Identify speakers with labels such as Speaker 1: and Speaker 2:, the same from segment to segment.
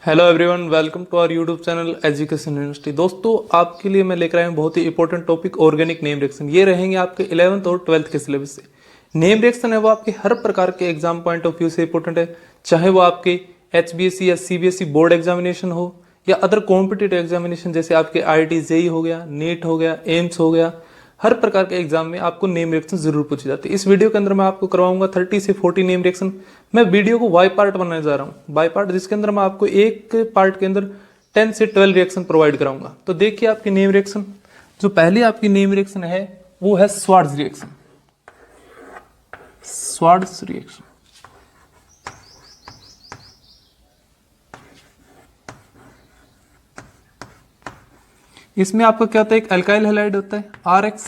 Speaker 1: Hello everyone, welcome to our YouTube channel education university. दोस्तों, आपके लिए मैं लेकर आया हूँ बहुत ही important topic organic name reaction. ये रहेंगे आपके 11th और 12th के सिलेबस से। नेम रिएक्शन है वो आपके हर प्रकार के एग्जाम पॉइंट ऑफ व्यू से इंपॉर्टेंट है, चाहे वो आपके HBSC या CBSE बोर्ड एग्जामिनेशन हो या अदर कॉम्पिटिटिव एग्जामिनेशन जैसे आपके IIT JEE हो गया, नीट हो गया, एम्स हो गया। हर प्रकार के एग्जाम में आपको नेम रिएक्शन जरूर पूछी जाती है। इस वीडियो के अंदर मैं आपको करवाऊंगा 30 से 40 नेम रिएक्शन। मैं वीडियो को बाय पार्ट बनाने जा रहा हूँ, बाय पार्ट, जिसके अंदर मैं आपको एक पार्ट के अंदर 10 से 12 रिएक्शन प्रोवाइड कराऊंगा। तो देखिए आपकी नेम रिएक्शन, जो पहली आपकी नेम रिएक्शन है वो है स्वार्ट्ज रिएक्शन। स्वार्ट्ज रिएक्शन इसमें आपका क्या होता है, एक अल्काइल हैलाइड होता है RX।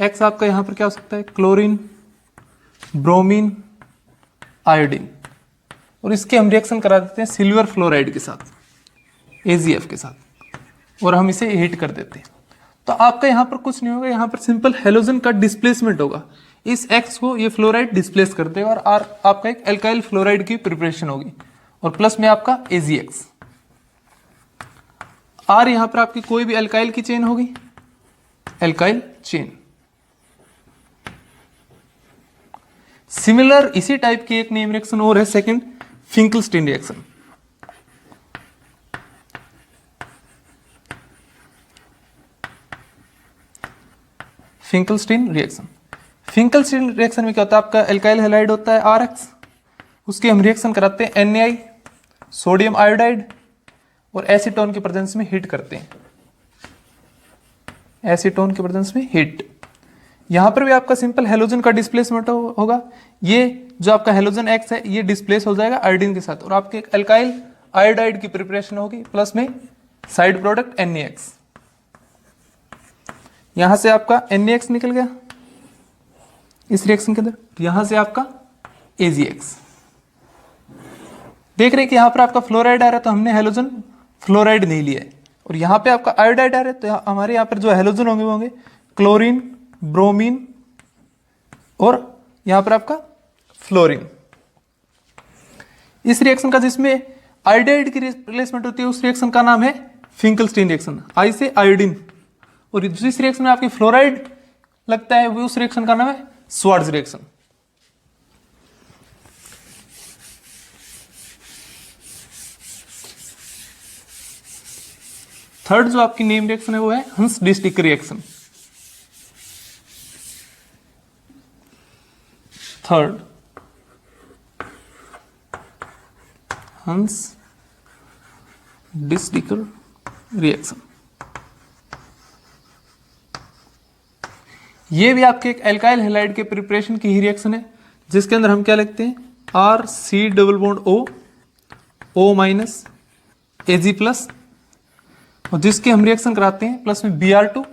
Speaker 1: X आपका यहां पर क्या हो सकता है, क्लोरीन, ब्रोमीन, आयोडीन। और इसके हम रिएक्शन करा देते हैं सिल्वर फ्लोराइड के साथ, AgF के साथ, और हम इसे हीट कर देते हैं। तो आपका यहां पर कुछ नहीं होगा, यहां पर सिंपल हेलोजन का डिस्प्लेसमेंट होगा। इस X को ये फ्लोराइड डिस्प्लेस कर देगा और आपका एक अल्काइल फ्लोराइड की प्रिपरेशन होगी, और प्लस में आपका AgX। R यहां पर आपकी कोई भी अल्काइल की चेन होगी, अल्काइल चेन। सिमिलर इसी टाइप की एक नेम रिएक्शन और है, second Finkelstein reaction. Finkelstein reaction में क्या होता है, आपका अल्काइल हैलाइड होता है RX, उसके हम रिएक्शन कराते हैं NaI, सोडियम आयोडाइड, और एसीटोन के प्रेजेंस में हीट करते हैं। एसीटोन के प्रेजेंस में हीट। यहां पर भी आपका सिंपल हेलोजन का डिस्प्लेसमेंट होगा। ये जो आपका हेलोजन X है ये डिस्प्लेस हो जाएगा आयोडीन के साथ, और आपके अल्काइल आयोडाइड की प्रिपरेशन होगी, प्लस में साइड प्रोडक्ट NaX। यहां से आपका NaX निकल गया इस रिएक्शन के अंदर, यहां से आपका AgX। देख रहे हैं कि यहां पर आपका फ्लोराइड आ रहा है तो हमने हेलोजन फ्लोराइड नहीं लिया है, और यहां पे आपका आयोडाइड आ रहा है तो हमारे यहां पर जो हेलोजन होंगे वो होंगे क्लोरीन, ब्रोमीन, और यहां पर आपका फ्लोरीन। इस रिएक्शन का जिसमें आयोडाइड की रिप्लेसमेंट होती है उस रिएक्शन का नाम है फिंकलस्टीन रिएक्शन, आई से आयोडीन। और जिस रिएक्शन में आपकी फ्लोराइड लगता है वो उस रिएक्शन का नाम है स्वार्ट्ज रिएक्शन। थर्ड जो आपकी नेम रिएक्शन है वो है हंस डिस्टिक रिएक्शन। थर्ड हंस डिस्टिकर रिएक्शन। ये भी आपके एक अल्काइल हैलाइड के प्रिपरेशन की ही रिएक्शन है, जिसके अंदर हम क्या लिखते हैं, RC double bond O minus Ag plus, और जिसके हम रिएक्शन कराते हैं प्लस में Br2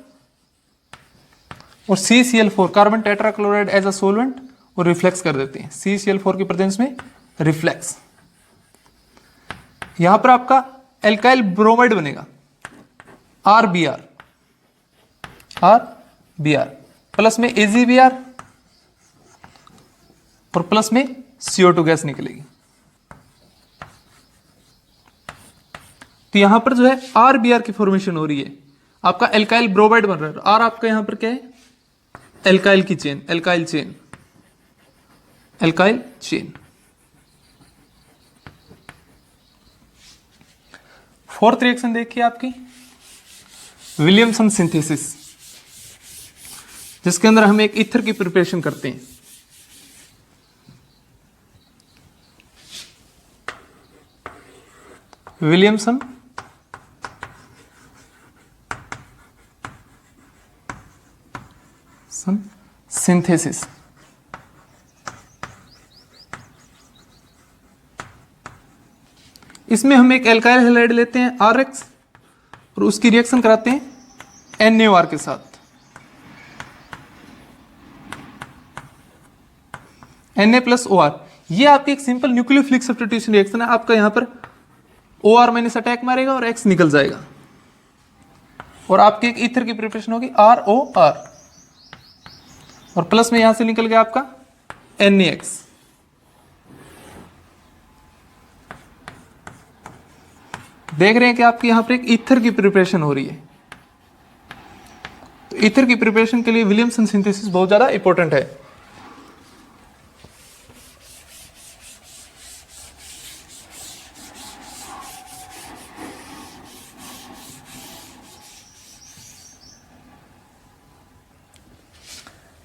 Speaker 1: और CCl4 carbon tetrachloride as a solvent, और रिफ्लेक्स कर देते हैं CCl4 की प्रेजेंस में रिफ्लेक्स। यहां पर आपका एल्काइल ब्रोमाइड बनेगा RBr प्लस में AgBr, और प्लस में CO2 गैस निकलेगी। तो यहां पर जो है RBr की फॉर्मेशन हो रही है, आपका एल्काइल ब्रोमाइड बन रहा है। R आपका यहां पर क्या है, एल्काइल की chain, alkyl chain. Fourth reaction देखिए आपकी विलियमसन सिंथेसिस, जिसके अंदर हम एक ईथर की प्रिपरेशन करते हैं। Williamson synthesis. इसमें हम एक एल्काइल हैलाइड लेते हैं RX, और उसकी रिएक्शन कराते हैं NaOR के साथ। Na प्लस OR, ये आपकी एक सिंपल न्यूक्लियोफिलिक सब्स्टिट्यूशन रिएक्शन है। आपका यहां पर OR माइनस अटैक मारेगा और X निकल जाएगा, और आपकी एक ईथर की प्रिपरेशन होगी ROR, और प्लस में यहां से निकल गया आपका NaX। देख रहे हैं कि आपकी यहाँ पर एक ईथर की प्रिपरेशन हो रही है। तो ईथर की प्रिपरेशन के लिए विलियमसन सिंथेसिस बहुत ज़्यादा इंपॉर्टेंट है।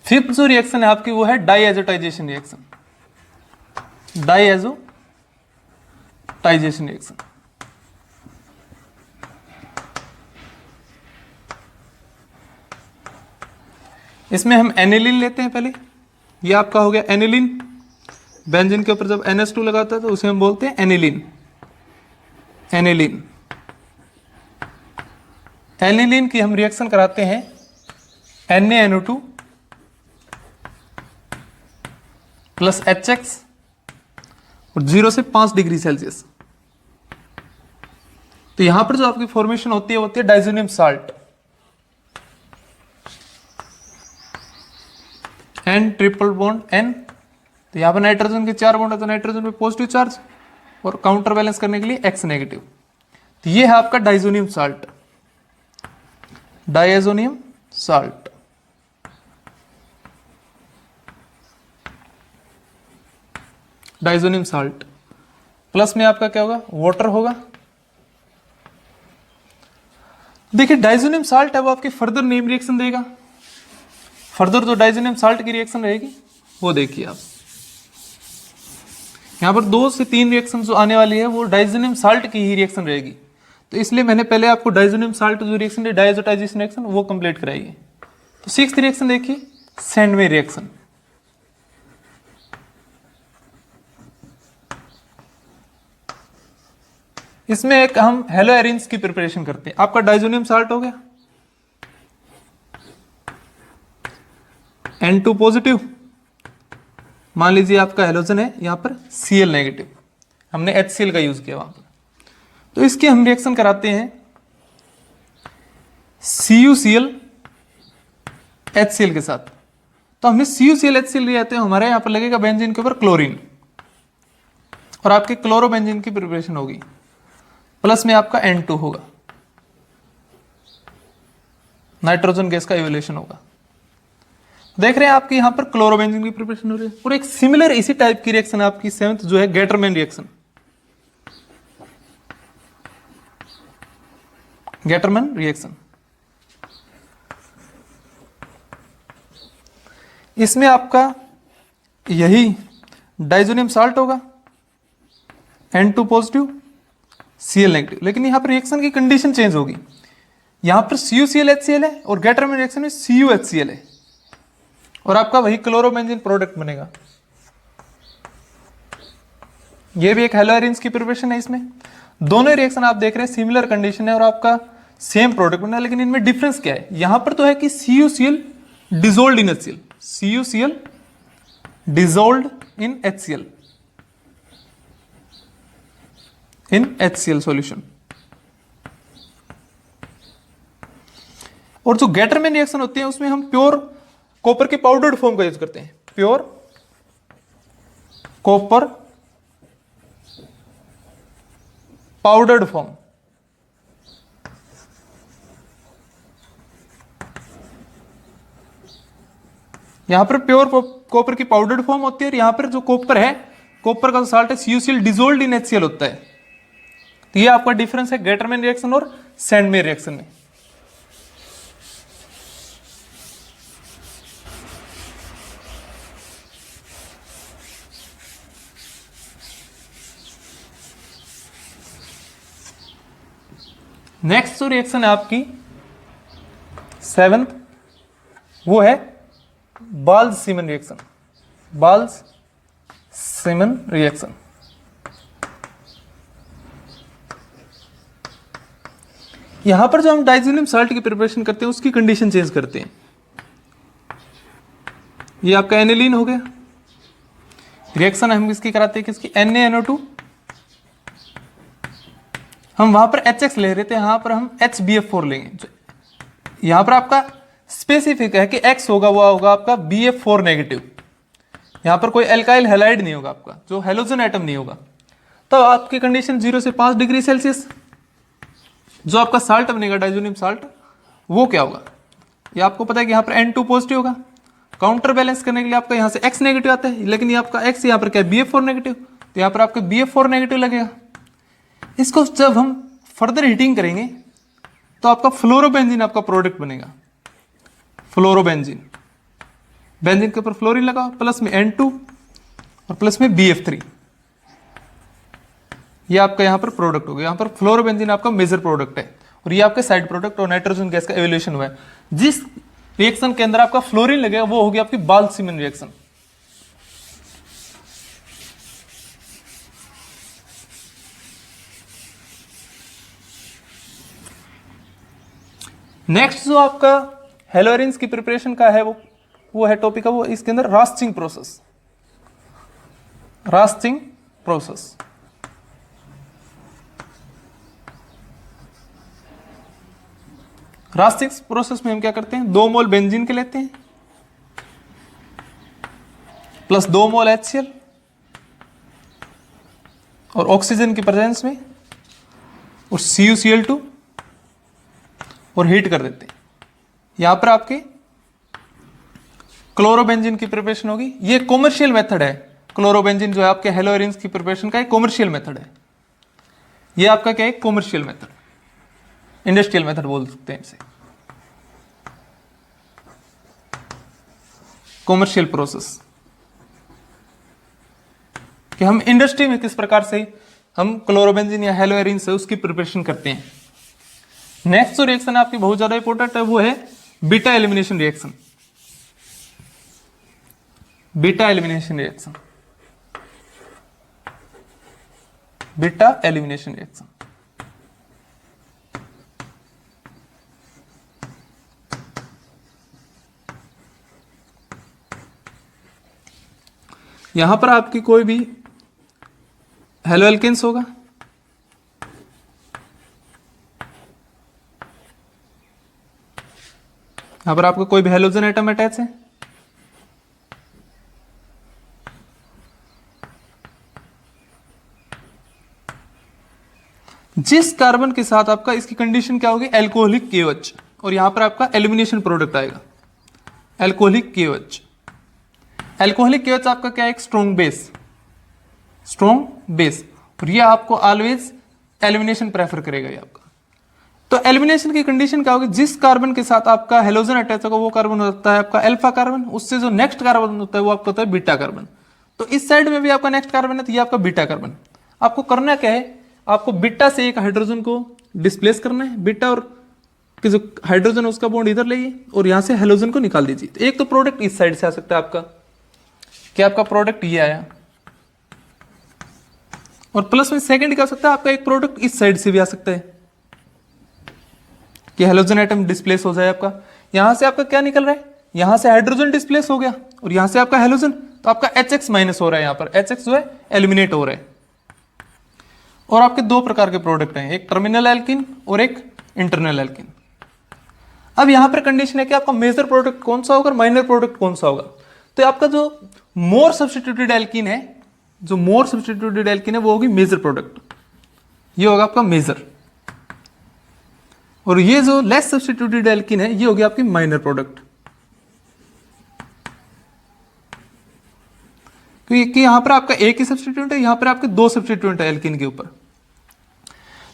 Speaker 1: फिफ्थ जो रिएक्शन है आपकी वो है डाईएजोटाइजेशन रिएक्शन। डाईएजोटाइजेशन रिएक्शन, इसमें हम एनिलीन लेते हैं पहले। ये आपका हो गया एनिलीन। बेंजीन के ऊपर जब NH2 लगाता है तो उसे हम बोलते हैं एनिलीन। एनिलीन एनिलीन की हम रिएक्शन कराते हैं NaNO2 प्लस HX और 0 से 5 डिग्री सेल्सियस। तो यहां पर जो आपकी फॉर्मेशन होती है diazonium salt. N triple bond N। तो यहां पर नाइट्रोजन के 4 बॉन्ड है तो नाइट्रोजन पे पॉजिटिव चार्ज और काउंटर बैलेंस करने के लिए X नेगेटिव। तो ये है आपका diazonium salt. Diazonium salt. Diazonium salt plus में आपका क्या होगा, वाटर होगा। देखिए डाइजोनियम साल्ट है वो आपकी फर्दर नेम रिएक्शन देगा। फर्दर जो डाइजोनियम साल्ट की रिएक्शन रहेगी वो देखिए आप, यहां पर 2 से 3 रिएक्शन जो आने वाली है वो डाइजोनियम साल्ट की ही रिएक्शन रहेगी। तो इसलिए मैंने पहले आपको डाइजोनियम साल्ट जो रिएक्शन है डाइएजोटाइजेशन रिएक्शन वो कंप्लीट कराई है। तो 6th रिएक्शन देखिए, सैंडविच रिएक्शन। इसमें एक हम हेलो एरिन्स की प्रिपरेशन करते हैं। आपका डाइजोनियम साल्ट हो गया, N2 पॉजिटिव, मान लीजिए आपका हेलोजन है यहां पर Cl नेगेटिव, हमने HCl का यूज किया वहां पर। तो इसकी हम रिएक्शन कराते हैं CuCl HCl के साथ। तो हमें CuCl HCl ले जाते हैं, हमारे यहां पर लगेगा बेंजीन के ऊपर क्लोरीन और आपके क्लोरोबेंजीन की प्रिपरेशन होगी। प्लस में आपका N2 होगा, नाइट्रोजन गैस का इवोल्यूशन होगा। देख रहे हैं आपके यहां पर क्लोरोबेंजीन की प्रिपरेशन हो रही है। और एक सिमिलर इसी टाइप की रिएक्शन आपकी 7th जो है गेटरमैन रिएक्शन। गेटरमैन रिएक्शन, इसमें आपका यही डाइजोनियम साल्ट होगा, N2 पॉजिटिव Cl नेगेटिव। लेकिन यहां पर रिएक्शन की कंडीशन चेंज होगी, यहां पर CuCl HCl है और गेटरमैन रिएक्शन में CuHCl है और आपका वही क्लोरोबेंजीन प्रोडक्ट बनेगा। ये भी एक हेलोएरिन्स की प्रिपरेशन है। इसमें दोनों रिएक्शन आप देख रहे हैं सिमिलर कंडीशन है और आपका सेम प्रोडक्ट बना है, लेकिन इनमें डिफरेंस क्या है। यहां पर तो है कि CuCl डिसॉल्व्ड इन HCl, CuCl डिसॉल्व्ड इन HCl, इन HCl सॉल्यूशन। और जो गेटरमैन रिएक्शन होती है उसमें हम प्योर कॉपर के पाउडर्ड फॉर्म का यूज करते हैं, प्योर कॉपर पाउडर्ड फॉर्म। यहां पर प्योर कॉपर की पाउडर्ड फॉर्म होती है और यहां पर जो कॉपर है, कॉपर का जो साल्ट है CuCl डिसॉल्व्ड इन HCl होता है। तो ये आपका डिफरेंस है गेटरमैन रिएक्शन और सैंडमेयर रिएक्शन में। नेक्स्ट जो रिएक्शन है आपकी 7th वो है बाल्ज-सीमन रिएक्शन। बाल्ज-सीमन रिएक्शन, यहां पर जो हम डाइजोनियम साल्ट की प्रिपरेशन करते हैं उसकी कंडीशन चेंज करते हैं। ये आपका एनिलीन हो गया, रिएक्शन हम किसकी कराते हैं, किसकी, NaNO2। हम वहां पर HX ले रहे थे, यहां पर हम HBF4 लेंगे। यहां पर आपका स्पेसिफिक है कि X होगा वो होगा आपका BF4 नेगेटिव। यहां पर कोई एल्काइल हैलाइड नहीं होगा आपका, जो हेलोजन एटम नहीं होगा। तो आपकी कंडीशन 0 से 5 डिग्री सेल्सियस। जो आपका साल्ट बनेगा डाइजोनियम साल्ट, वो क्या होगा, ये आपको पता है कि यहाँ पर N2 पॉजिटिव होगा। काउंटर बैलेंस करने के लिए आपका यहाँ से X नेगेटिव आता है, लेकिन ये आपका X यहाँ पर क्या है BF4 नेगेटिव, तो यहाँ पर आपका BF4 नेगेटिव लगेगा। इसको जब हम फर्दर हीटिंग करेंगे तो आपका फ्लोरोबेंजीन आपका प्रोडक्ट बनेगा। फ्लोरोबेंजीन, बेंजीन के ऊपर फ्लोरीन लगाओ, प्लस में N2 और प्लस में BF3, ये आपका यहाँ पर प्रोडक्ट हो गया। यहाँ पर फ्लोरोबेंजीन आपका मेजर प्रोडक्ट है और ये आपके साइड प्रोडक्ट और नाइट्रोजन गैस का एवोल्यूशन हुआ है। जिस रिएक्शन के अंदर आपका फ्लोरीन लगेगा वो होगी आपकी बाल्थ-सीमन रिएक्शन। नेक्स्ट जो आपका हेलोरेंस की प्रिपरेशन का है वो है टॉपिक है वो इसके अंदर रास्टिंग प्रोसेस। रास्टिंग प्रोसेस, रास्टिंग प्रोसेस में हम क्या करते हैं, 2 मोल बेंजीन के लेते हैं प्लस 2 मोल HCl और ऑक्सीजन की प्रेजेंस में और CuCl2 और हीट कर देते हैं। यहां पर आपके क्लोरोबेंजीन की प्रिपरेशन होगी। ये कॉमर्शियल मेथड है, क्लोरोबेंजीन जो है आपके हेलोरेंस की प्रिपरेशन का एक कॉमर्शियल मेथड है। ये आपका क्या है, कॉमर्शियल मेथड, इंडस्ट्रियल मेथड बोल सकते हैं इसे, कॉमर्शियल प्रोसेस, कि हम इंडस्ट्री में किस प्रकार से हम क्लोरोबेंजीन या हेलोएरिन से उसकी प्रिपरेशन करते हैं। नेक्स्ट जो रिएक्शन आपकी बहुत ज्यादा इंपॉर्टेंट है वो है beta elimination reaction. Beta elimination reaction, beta elimination reaction. यहां पर आपकी कोई भी हेलो एल्केन्स होगा, यहां पर आपका कोई भी हेलोजन एटम अटैच है, जिस कार्बन के साथ आपका इसकी कंडीशन क्या होगी, एल्कोहलिक KOH, और यहां पर आपका एलिमिनेशन प्रोडक्ट आएगा एल्कोहलिक KOH। एल्कोहलिक KOH आपका क्या है, एक स्ट्रॉन्ग बेस, स्ट्रॉन्ग बेस, और ये आपको ऑलवेज एलिमिनेशन प्रेफर करेगा ये आपका। तो एलिमिनेशन की कंडीशन क्या होगी, जिस कार्बन के साथ आपका हेलोजन अटैच होगा वो कार्बन होता है आपका अल्फा कार्बन, उससे जो नेक्स्ट कार्बन होता है वो आपका होता है बीटा कार्बन। तो इस साइड में भी आपका नेक्स्ट कार्बन है तो ये आपका बीटा कार्बन। आपको करना क्या है, आपको बीटा से एक हाइड्रोजन को डिस्प्लेस करना है, बीटा और कि जो हाइड्रोजन है उसका बॉन्ड इधर लाइए और यहां से हेलोजन को निकाल दीजिए। तो एक तो प्रोडक्ट इस साइड से आ सकता है आपका, क्या आपका प्रोडक्ट ये आया, और प्लस में सेकंड क्या हो सकता है आपका, एक प्रोडक्ट इस साइड से भी आ सकता है कि हेलोजन एटम डिस्प्लेस हो जाए आपका। यहां से आपका क्या निकल रहा है, यहां से हाइड्रोजन डिस्प्लेस हो गया और यहां से आपका हेलोजन, तो आपका HX माइनस हो रहा है, यहां पर HX जो है एलिमिनेट हो रहा है। और आपके दो प्रकार के प्रोडक्ट हैं, एक टर्मिनल एल्किन और एक इंटरनल एल्किन। अब यहां पर कंडीशन है कि आपका मेजर प्रोडक्ट कौन सा होगा और माइनर प्रोडक्ट कौन सा होगा। तो आपका जो मोर सब्स्टिट्यूटेड एल्किन है, जो मोर सब्स्टिट्यूटेड एल्किन है वो होगी मेजर प्रोडक्ट, ये होगा आपका मेजर, और ये जो लेस सब्स्टिट्यूटेड एल्किन है ये होगी आपकी माइनर प्रोडक्ट। क्योंकि यहां पर आपका एक ही सब्स्टिट्यूट है, यहां पर आपके दो सब्स्टिट्यूट है एल्किन के ऊपर।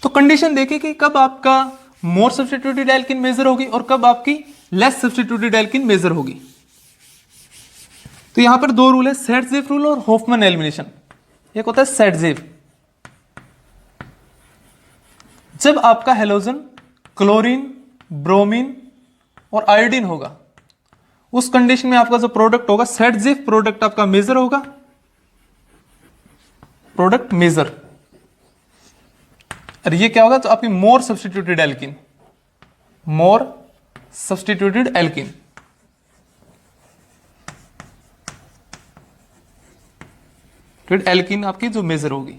Speaker 1: तो कंडीशन देखिए कि कब आपका मोर सब्स्टिट्यूटेड एल्किन मेजर होगी और कब आपकी लेस सब्स्टिट्यूटेड एल्किन मेजर होगी। तो यहां पर दो रूल है, सेट-जेफ रूल और हॉफमैन एलिमिनेशन। एक होता है सेट-जेफ, जब आपका हेलोजन क्लोरीन, ब्रोमीन और आयोडीन होगा उस कंडीशन में आपका जो प्रोडक्ट होगा सेट-जेफ प्रोडक्ट आपका मेजर होगा, प्रोडक्ट मेजर। और ये क्या होगा, तो आपकी more substituted alkene, more substituted alkene. Alkene आपकी जो मेजर होगी।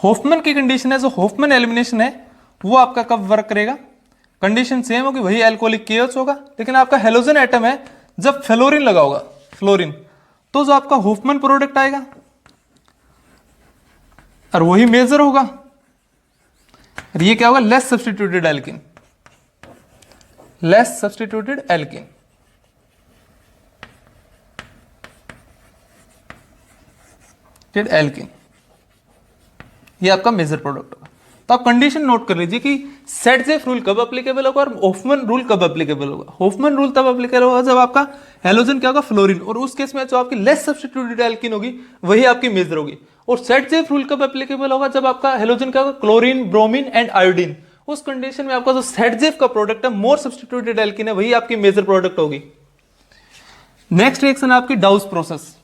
Speaker 1: हॉफमैन की कंडीशन है, जो हॉफमैन एलिमिनेशन है वो आपका कब वर्क करेगा, कंडीशन सेम होगी, वही एल्कोहलिक KOH होगा, लेकिन आपका हेलोजन एटम है जब फ्लोरीन लगा होगा, फ्लोरीन, तो जो आपका हॉफमैन प्रोडक्ट आएगा और वही मेजर होगा। और ये क्या होगा, less substituted alkene, less substituted alkene. Alkene ये आपका मेजर प्रोडक्ट होगा। तो आप कंडीशन नोट कर लीजिए कि सेटजेफ रूल कब एप्लीकेबल होगा और होफमैन रूल कब एप्लीकेबल होगा। होफमैन रूल तब एप्लीकेबल होगा जब आपका हैलोजन क्या होगा, फ्लोरीन, और उस केस में जो आपकी लेस सब्स्टिट्यूटेड एल्किन होगी वही आपकी मेजर होगी। और सेटजेफ रूल कब एप्लीकेबल होगा, जब आपका हैलोजन क्या होगा, क्लोरीन, ब्रोमीन एंड आयोडीन। उस कंडीशन में आपका जो सेटजेफ का प्रोडक्ट है, मोर सब्स्टिट्यूटेड एल्किन है, वही आपकी मेजर प्रोडक्ट होगी। नेक्स्ट रिएक्शन है आपकी डाउस प्रोसेस।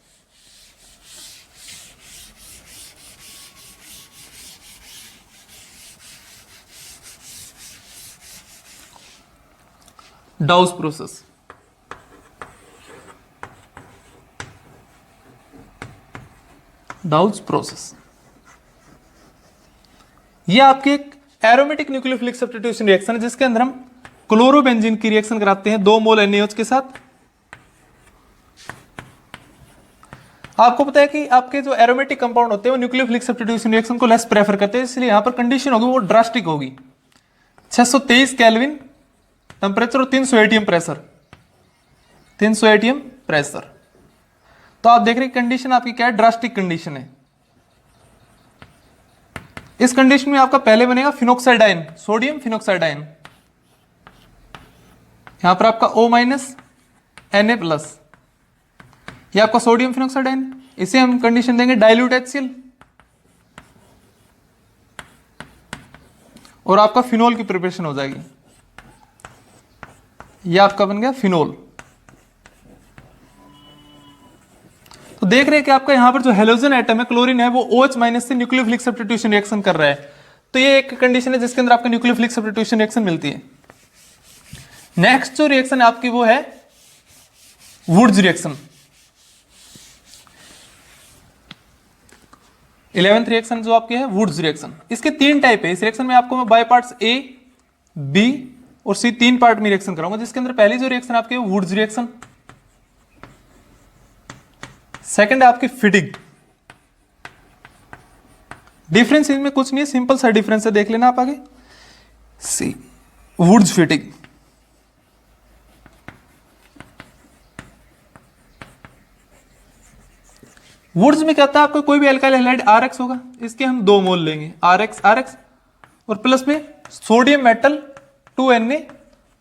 Speaker 1: डाउस प्रोसेस, डाउस प्रोसेस ये आपके एक एरोमेटिक न्यूक्लियोफिलिक सब्स्टिट्यूशन रिएक्शन है, जिसके अंदर हम क्लोरोबेंजीन की रिएक्शन कराते हैं 2 मोल NaOH के साथ। आपको पता है कि आपके जो एरोमेटिक कंपाउंड होते हैं वो न्यूक्लियोफिलिक सब्स्टिट्यूशन रिएक्शन को लेस प्रेफर करते हैं, इसलिए यहां पर कंडीशन होगी वो ड्रास्टिक होगी। 623 केल्विन टेम्परेचर और 300 ATM प्रेशर, 300 ATM प्रेशर। तो आप देख रहे हैं कंडीशन आपकी क्या है, ड्रास्टिक कंडीशन है। इस कंडीशन में आपका पहले बनेगा फिनोक्साइडाइन, सोडियम फिनोक्साइडाइन, यहां पर आपका O- Na+, ये आपका सोडियम फिनोक्साइडाइन। इसे हम कंडीशन देंगे डाइल्यूट HCl, और आपका फिनोल की प्रिपरेशन हो जाएगी। ये आपका बन गया फिनोल। तो देख रहे हैं कि आपका यहां पर जो हेलोजन एटम है, क्लोरीन है, वो OH- से न्यूक्लियोफिलिक सब्स्टिट्यूशन रिएक्शन कर रहा है। तो ये एक कंडीशन है जिसके अंदर आपको न्यूक्लियोफिलिक सब्स्टिट्यूशन रिएक्शन मिलती है। नेक्स्ट जो रिएक्शन है आपकी वो है वुड्स रिएक्शन। 11th रिएक्शन जो आपकी है वुड्स रिएक्शन। इसके 3 टाइप है। इस रिएक्शन में आपको मैं बाय पार्ट्स A, B और C 3 पार्ट में रिएक्शन कराऊंगा, जिसके अंदर पहली जो रिएक्शन आपकी है वुड्स रिएक्शन, सेकंड है आपकी फिटिग। डिफरेंस इनमें कुछ नहीं है, सिंपल सा डिफरेंस है, देख लेना आप आगे। सी वुड्स फिटिग, वुड्स में क्या होता है, आपका कोई भी अल्काइल हैलाइड RX होगा, इसके हम 2 मोल लेंगे, RX और प्लस में सोडियम मेटल 2Na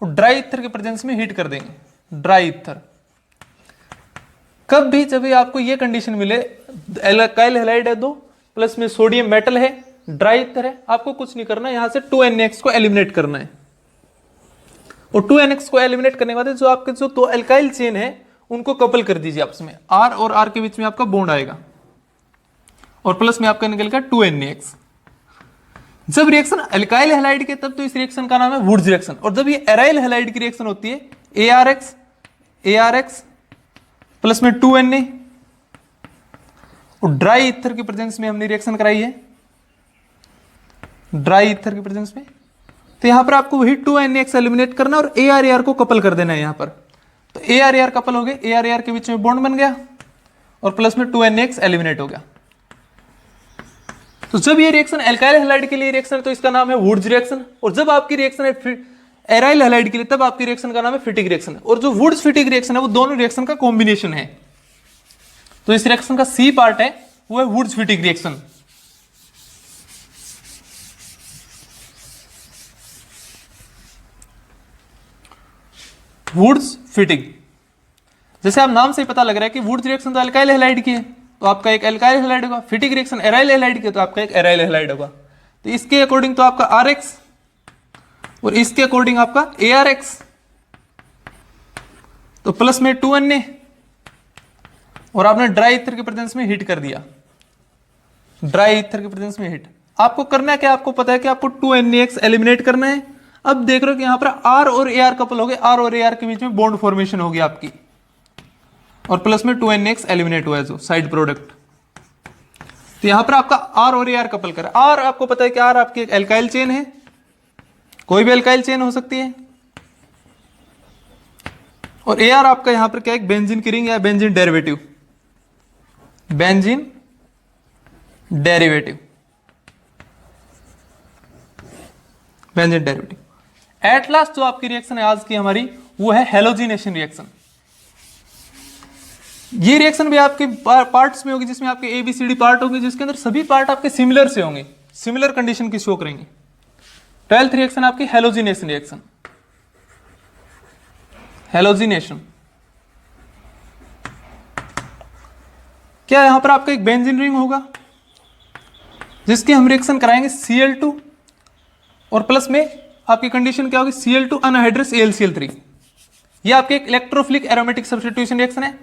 Speaker 1: और ड्राई ईथर के प्रेजेंस में हीट कर देंगे, ड्राई ईथर। कब भी जब भी आपको ये कंडीशन मिले, अल्काइल हैलाइड है 2, प्लस में सोडियम मेटल है, ड्राई ईथर है, आपको कुछ नहीं करना, यहां से 2NaX को एलिमिनेट करना है। और 2NaX को एलिमिनेट करने के बाद जो आपके जो 2 अल्काइल चेन है उनको कपल कर दीजिए आपस में, R और R के बीच में आपका बॉन्ड आएगा, और प्लस में आपका निकलेगा 2NaX। जब रिएक्शन अल्काइल हैलाइड के तब तो इस रिएक्शन का नाम है वुड्स रिएक्शन, और जब ये एराइल हैलाइड की रिएक्शन होती है ARX प्लस में 2Na और ड्राई ईथर की प्रेजेंस में हमने रिएक्शन कराई है, ड्राई ईथर की प्रेजेंस में। तो यहां पर आपको वही 2NaX एलिमिनेट करना और AR को कपल कर देना है यहां पर। तो AR कपल हो गए, AR के बीच में बॉन्ड बन गया और प्लस में 2NaX एलिमिनेट हो गया। तो जब ये रिएक्शन अल्काइल हैलाइड के लिए रिएक्शन है तो इसका नाम है वुड्स रिएक्शन, और जब आपकी रिएक्शन है एराइल हैलाइड के लिए तब आपकी रिएक्शन का नाम है फिटिग रिएक्शन। और जो वुड्स फिटिग रिएक्शन है वो दोनों रिएक्शन का कॉम्बिनेशन है। तो इस रिएक्शन का C पार्ट है वो है वुड्स फिटिग रिएक्शन। वुड्स फिटिग, जैसे आप नाम से ही पता लग रहा है कि वुड्स रिएक्शन तो अल्काइल हैलाइड की है तो आपका एक अल्काइल हैलाइड होगा, फिटिग रिएक्शन एराइल हैलाइड की तो आपका एक एराइल हैलाइड होगा। तो इसके अकॉर्डिंग तो आपका RX और इसके अकॉर्डिंग आपका ARX, तो प्लस में 2Na और आपने ड्राई ईथर के प्रेजेंस में हीट कर दिया, ड्राई ईथर के प्रेजेंस में हीट। आपको करना है क्या, आपको पता है कि आपको 2NaX एलिमिनेट करना है। अब देख रहे हो कि यहां पर R और AR कपल हो गए, R और AR के बीच में बॉन्ड फॉर्मेशन होगी आपकी, और प्लस में 2NaX एलिमिनेट हुआ है जो साइड प्रोडक्ट। तो यहां पर आपका R और AR कपल कर, R आपको पता है कि R आपकी एक एल्काइल चेन है, कोई भी एल्काइल चेन हो सकती है, और AR आपका यहां पर क्या है, बेंजीन की रिंग या benzene derivative, benzene derivative. Benzene derivative. At last जो आपकी रिएक्शन है आज की हमारी, वो है हैलोजिनेशन रिएक्शन। ये रिएक्शन भी आपके पार्ट्स में होगी, जिसमें आपके ABCD पार्ट होंगे, जिसके अंदर सभी पार्ट आपके सिमिलर से होंगे, सिमिलर कंडीशन की शो करेंगे। 12th रिएक्शन आपकी हैलोजिनेशन रिएक्शन। हैलोजिनेशन क्या, यहां पर आपका एक बेंजीन रिंग होगा जिसकी हम रिएक्शन कराएंगे Cl2 और प्लस में आपकी कंडीशन क्या होगी, Cl2 अनहाइड्रस AlCl3। ये आपके एक इलेक्ट्रोफिलिक एरोमेटिक सब्स्टिट्यूशन रिएक्शन है।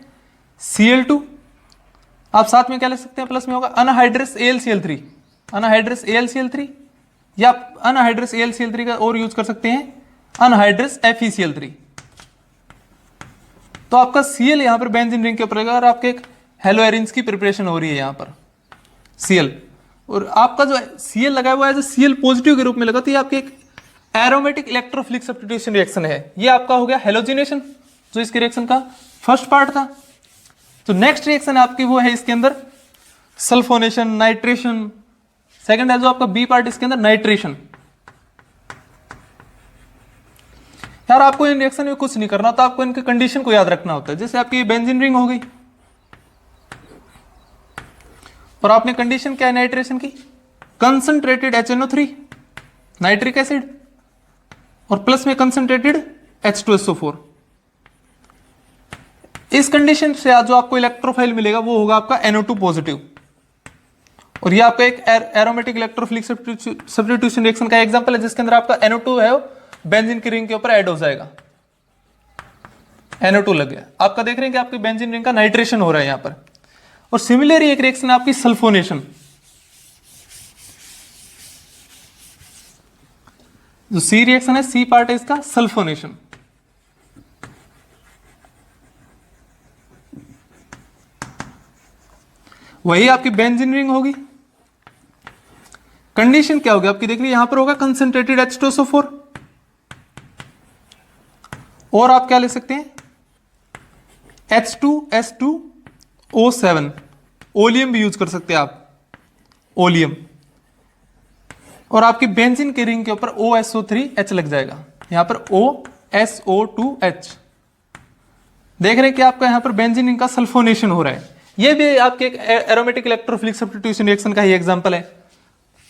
Speaker 1: Cl2 आप साथ में क्या ले सकते हैं, प्लस में होगा अनहाइड्रस AlCl3, अनहाइड्रस AlCl3, या आप अनहाइड्रस AlCl3 का और यूज कर सकते हैं अनहाइड्रस FeCl3। तो आपका Cl यहां पर बेंजीन रिंग के ऊपर रहेगा और आपके एक हेलोएरिन्स की प्रिपरेशन हो रही है यहां पर Cl, और आपका जो Cl लगा हुआ है जो Cl पॉजिटिव के रूप में लगा, तो ये आपके एक एरोमेटिक इलेक्ट्रोफिलिक सब्स्टिट्यूशन रिएक्शन है। ये आपका हो गया हेलोजिनेशन, जो इसके रिएक्शन का फर्स्ट पार्ट था। तो नेक्स्ट रिएक्शन आपकी वो है इसके अंदर सल्फोनेशन, नाइट्रेशन। सेकंड है जो आपका बी पार्ट, इसके अंदर नाइट्रेशन। यार आपको इन रिएक्शन में कुछ नहीं करना, तो आपको इनके कंडीशन को याद रखना होता है। जैसे आपकी बेंजीन रिंग हो गई और आपने कंडीशन क्या है नाइट्रेशन की, कंसंट्रेटेड HNO3 नाइट्रिक एसिड और प्लस में कंसंट्रेटेड H2SO4। इस कंडीशन से जो आपको इलेक्ट्रोफाइल मिलेगा वो होगा आपका NO2 पॉजिटिव, और ये आपका एक एरोमेटिक इलेक्ट्रोफिलिक सब्स्टिट्यूशन रिएक्शन का एग्जांपल है, जिसके अंदर आपका NO2 है बेंजीन की रिंग के ऊपर ऐड हो जाएगा। NO2 लग गया, आपका देख रहे हैं कि आपकी बेंजीन रिंग का नाइट्रेशन हो रहा है यहां पर। और सिमिलरली एक रिएक्शन आपकी सल्फोनेशन, जो सी रिएक्शन है, सी पार्ट है इसका सल्फोनेशन। वही आपकी बेंजीन रिंग होगी। कंडीशन क्या होगी आपकी, देख लीजिए यहां पर होगा कंसंट्रेटेड H2SO4, और आप क्या ले सकते हैं H2S2O7, ओलियम भी यूज कर सकते हैं आप, ओलियम। और आपकी बेंजीन के रिंग के ऊपर OSO3H लग जाएगा, यहां पर OSO2H। देख रहे हैं कि आपका यहां पर बेंजीन रिंग का सल्फोनेशन हो रहा है। ये भी आपके एक एरोमेटिक इलेक्ट्रोफिलिक सब्स्टिट्यूशन रिएक्शन का ही एग्जांपल है।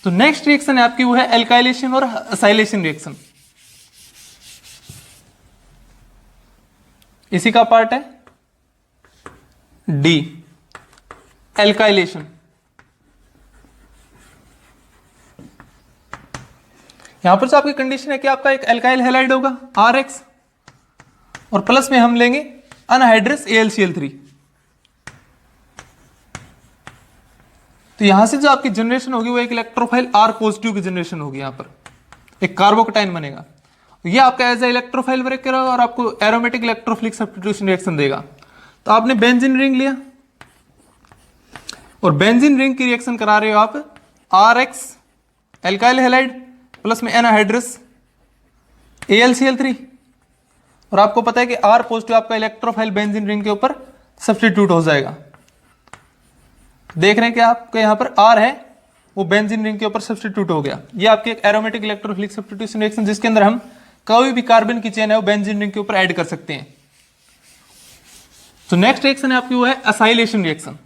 Speaker 1: तो नेक्स्ट रिएक्शन है आपकी वो है एल्काइलेशन और असाइलेशन रिएक्शन। इसी का पार्ट है डी, एल्काइलेशन। यहां पर जो आपकी कंडीशन है कि आपका एक एल्काइल हैलाइड होगा RX, और प्लस में हम लेंगे अनहाइड्रस AlCl3। तो यहां से जो आपकी जनरेशन होगी वो एक इलेक्ट्रोफाइल R पॉजिटिव की जनरेशन होगी, यहां पर एक कार्बोकटाइन बनेगा। ये आपका एज ए इलेक्ट्रोफाइल वर्क करेगा और आपको एरोमेटिक इलेक्ट्रोफिलिक सब्स्टिट्यूशन रिएक्शन देगा। तो आपने बेंजीन रिंग लिया और बेंजीन रिंग की रिएक्शन करा रहे हो आप RX एल्काइल हैलाइड प्लस में एनाहाइड्रस AlCl3, और आपको पता है कि R पॉजिटिव आपका इलेक्ट्रोफाइल बेंजीन रिंग के ऊपर सब्स्टिट्यूट हो जाएगा। देख रहे हैं कि आपके यहां पर R है वो बेंजीन रिंग के ऊपर सब्स्टिट्यूट हो गया। ये आपके एक एरोमेटिक इलेक्ट्रोफिलिक सब्स्टिट्यूशन रिएक्शन, जिसके अंदर हम कोई भी कार्बन की चेन है वो बेंजीन रिंग के ऊपर ऐड कर सकते हैं। तो नेक्स्ट रिएक्शन है आपकी वो है acylation reaction.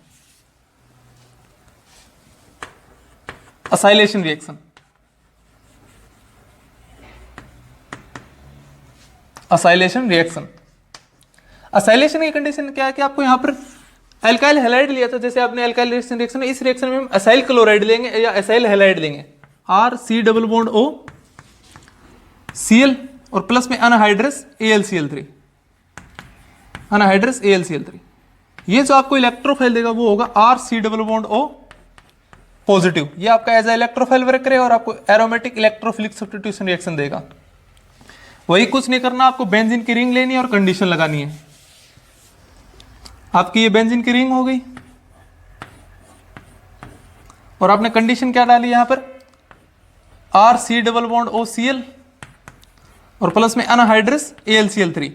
Speaker 1: Acylation reaction, acylation reaction. Acylation की कंडीशन क्या है कि आपको यहां पर एल्काइल हैलाइड लिया था, जैसे आपने एल्काइल रिएक्शन, इस रिएक्शन में हम असाइल क्लोराइड लेंगे या असाइल हैलाइड लेंगे, RC double bond O Cl और प्लस में अनहाइड्रस AlCl3, अनहाइड्रस AlCl3। ये जो आपको इलेक्ट्रोफाइल देगा वो होगा RC double bond O positive. ये आपका एज ए इलेक्ट्रोफाइल वर्क करेगा और आपको एरोमेटिक इलेक्ट्रोफिलिक सब्स्टिट्यूशन रिएक्शन देगा। वही कुछ नहीं करना, आपको बेंजीन की रिंग लेनी है और कंडीशन लगानी है। आपकी ये बेंजीन की रिंग हो गई और आपने कंडीशन क्या डाली यहां पर RC double bond O Cl और प्लस में अनहाइड्रस AlCl3।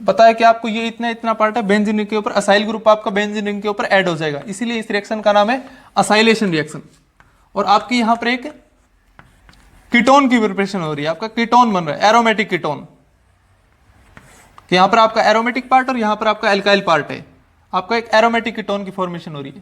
Speaker 1: पता है कि आपको ये इतना इतना पार्ट है बेंजीन रिंग के ऊपर, असाइल ग्रुप आपका बेंजीन रिंग के ऊपर ऐड हो जाएगा, इसीलिए इस रिएक्शन का नाम है असाइलेशन रिएक्शन। और आपकी यहां पर एक कीटोन की प्रिपरेशन हो रही है, आपका कीटोन बन रहा है, एरोमेटिक कीटोन। कि यहां पर आपका एरोमेटिक पार्ट और यहां पर आपका एल्काइल पार्ट है, आपका एक एरोमेटिक कीटोन की फॉर्मेशन हो रही है।